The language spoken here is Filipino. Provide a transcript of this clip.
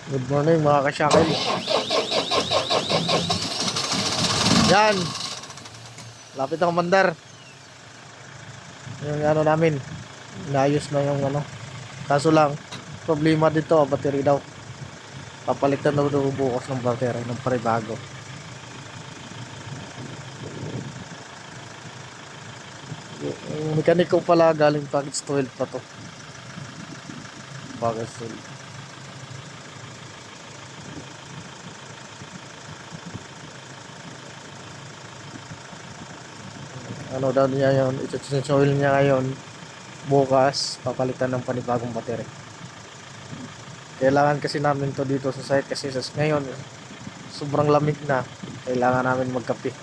Good morning mga kasyakil. Yan, lapit ako mandar. Yung ano namin, inayos na yung ano. Kaso lang, problema dito, battery daw. Papalitan daw bukas ng battery ng paribago. Yung mekaniko pala galing package 12 pa to. Package 12. Ano daw niya yun, ito oil niya ngayon. Bukas, papalitan ng panibagong battery. Kailangan kasi namin to dito sa site kasi ngayon, sobrang lamig na. Kailangan namin magkape.